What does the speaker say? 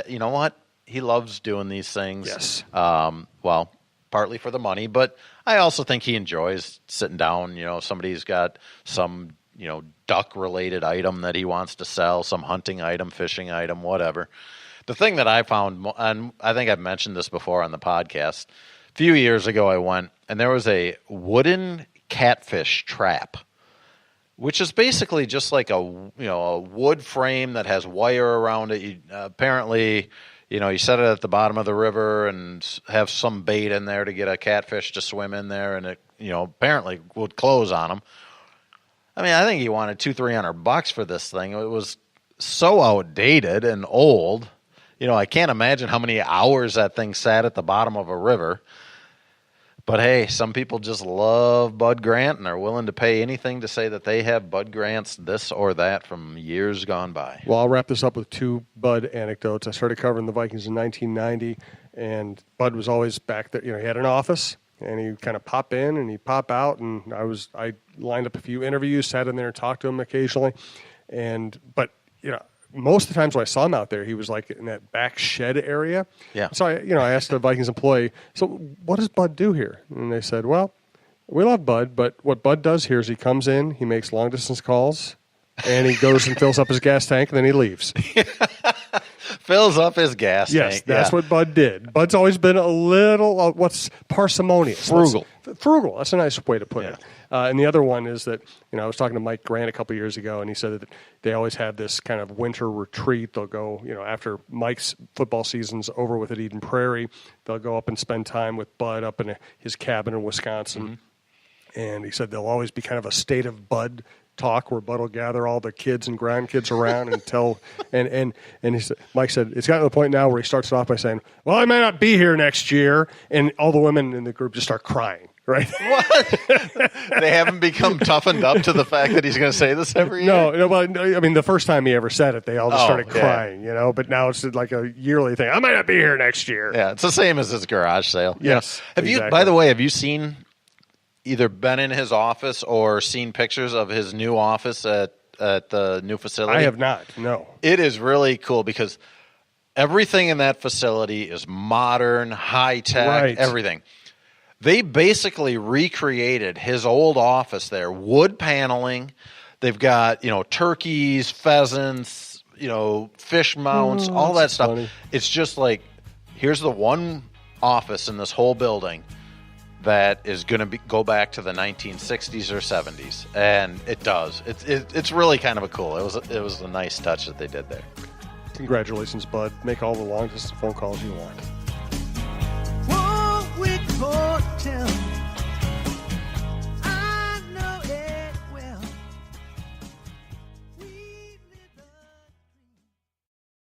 you know what? He loves doing these things. Yes. Well, partly for the money, but I also think he enjoys sitting down. Somebody's got some, duck-related item that he wants to sell, some hunting item, fishing item, whatever. The thing that I found, and I think I've mentioned this before on the podcast, a few years ago I went, and there was a wooden catfish trap, which is basically just like a wood frame that has wire around it. Apparently, you set it at the bottom of the river and have some bait in there to get a catfish to swim in there, and it apparently would close on them. I mean, I think he wanted $200-300 for this thing. It was so outdated and old. I can't imagine how many hours that thing sat at the bottom of a river. But hey, some people just love Bud Grant and are willing to pay anything to say that they have Bud Grant's this or that from years gone by. Well, I'll wrap this up with 2 Bud anecdotes. I started covering the Vikings in 1990, and Bud was always back there. He had an office, and he'd kind of pop in and he'd pop out, and I lined up a few interviews, sat in there and talked to him occasionally. But most of the times when I saw him out there, he was like in that back shed area. Yeah. So I asked the Vikings employee, so what does Bud do here? And they said, well, we love Bud, but what Bud does here is he comes in, he makes long distance calls, and he goes and fills up his gas tank, and then he leaves. Fills up his gas tank. Yes, that's what Bud did. Bud's always been a little, parsimonious. Frugal. Frugal. That's a nice way to put it. And the other one is that, I was talking to Mike Grant a couple years ago, and he said that they always have this kind of winter retreat. They'll go, after Mike's football season's over with at Eden Prairie, they'll go up and spend time with Bud up in his cabin in Wisconsin. Mm-hmm. And he said there'll always be kind of a state of Bud talk where Bud will gather all the kids and grandkids around and tell, and he said, Mike said, it's gotten to the point now where he starts it off by saying, well, I may not be here next year. And all the women in the group just start crying, right? What? They haven't become toughened up to the fact that he's going to say this every year? No, but I mean, the first time he ever said it, they all just started crying, but now it's like a yearly thing. I might not be here next year. Yeah, it's the same as his garage sale. Yes. Exactly. By the way, have you seen either been in his office or seen pictures of his new office at the new facility? I have not, no. It is really cool because everything in that facility is modern, high-tech, everything. They basically recreated his old office there, wood paneling. They've got, turkeys, pheasants, fish mounts, all that stuff. Funny. It's just like, here's the one office in this whole building that is going to go back to the 1960s or 70s, and it does. It's really kind of a cool. It was a nice touch that they did there. Congratulations, Bud. Make all the long distance phone calls you want.